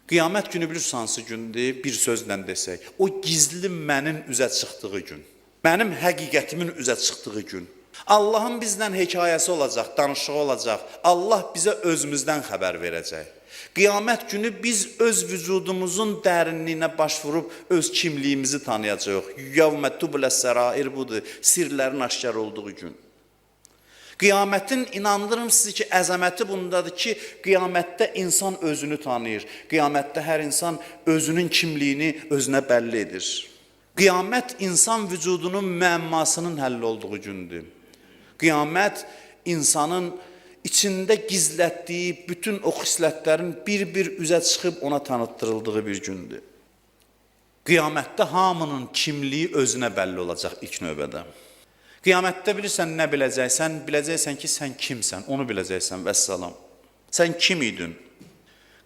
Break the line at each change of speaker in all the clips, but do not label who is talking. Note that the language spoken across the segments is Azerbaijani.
Qiyamət günü bilirsən hansı gündür? Bir sözlə desək, o gizli mənin üzə çıxdığı gün, mənim həqiqətimin üzə çıxdığı gün. Allahın bizdən hekayəsi olacaq, danışığı olacaq. Allah bizə özümüzdən xəbər verəcək. Qiyamət günü biz öz vücudumuzun dərinliyinə baş vurub öz kimliyimizi tanıyacağıq. Yevmə tublə sərair budur, sirlərin aşkar olduğu gün. Qiyamətin inandırım sizi ki, əzəməti bundadır ki, qiyamətdə insan özünü tanıyır. Qiyamətdə hər insan özünün kimliyini özünə bəlli edir. Qiyamət insan vücudunun müəmmasının həll olduğu gündür. Qiyamət insanın içində gizlətdiyi bütün o xislətlərin bir-bir üzə çıxıb ona tanıtdırıldığı bir gündür. Qiyamətdə hamının kimliyi özünə bəlli olacaq ilk növbədə. Qiyamətdə bilirsən nə biləcəksən? Biləcəksən ki, sən kimsən, onu biləcəksən, vəssalam. Sən kim idin?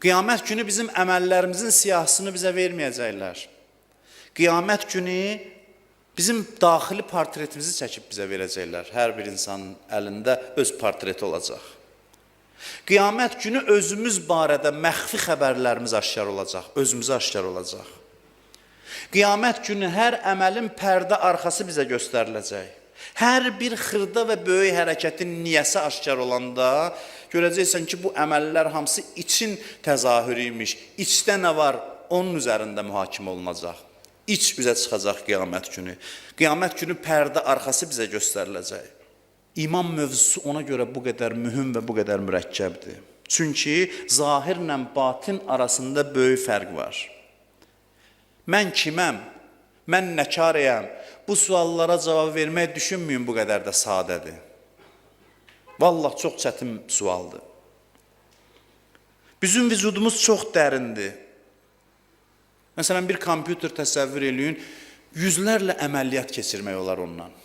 Qiyamət günü bizim əməllərimizin siyahısını bizə verməyəcəklər. Qiyamət günü bizim daxili portretimizi çəkib bizə verəcəklər. Hər bir insanın əlində öz portreti olacaq. Qiyamət günü özümüz barədə məxfi xəbərlərimiz aşkar olacaq, özümüzə aşkar olacaq. Qiyamət günü hər əməlin pərdə arxası bizə göstəriləcək. Hər bir xırda və böyük hərəkətin niyəsi aşkar olanda görəcəksən ki, bu əməllər hamısı için təzahürü imiş. İçdə nə var, onun üzərində mühakimə olunacaq. İç üzə çıxacaq qiyamət günü. Qiyamət günü pərdə arxası bizə göstəriləcək. İman mövzusu ona görə bu qədər mühüm və bu qədər mürəkkəbdir. Çünki zahirlə batin arasında böyük fərq var. Mən kiməm? Mən nəkarəyəm? Bu suallara cavab vermək düşünməyin bu qədər də sadədir. Vallahi çox çətin sualdır. Bizim vücudumuz çox dərindir. Məsələn, bir kompüter təsəvvür eləyin, yüzlərlə əməliyyat keçirmək olar ondan.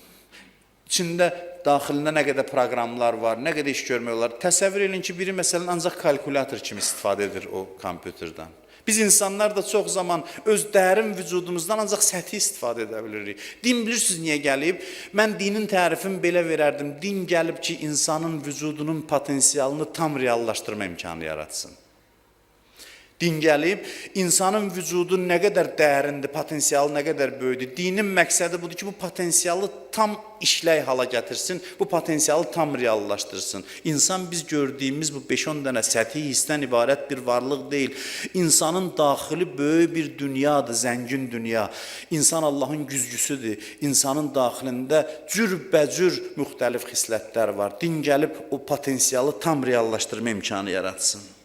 İçində, daxilində nə qədər proqramlar var, nə qədər iş görmək olar. Təsəvvür eləyin ki, biri məsələn ancaq kalkulator kimi istifadə edir o kompüterdən. Biz insanlar da çox zaman öz dərin vücudumuzdan ancaq səthi istifadə edə bilirik. Din bilirsiniz niyə gəlib? Mən dinin tərifini belə verərdim. Din gəlib ki, insanın vücudunun potensialını tam reallaşdırma imkanı yaratsın. Din gəlib, insanın vücudu nə qədər dərindir, potensialı nə qədər böyüdür. Dinin məqsədi budur ki, bu potensialı tam işlək hala gətirsin, bu potensialı tam reallaşdırsın. İnsan biz gördüyümüz bu 5-10 dənə səthi hissdən ibarət bir varlıq deyil. İnsanın daxili böyük bir dünyadır, zəngin dünya. İnsan Allahın güzgüsüdür. İnsanın daxilində cürbəcür müxtəlif xislətlər var. Din gəlib o potensialı tam reallaşdırma imkanı yaratsın.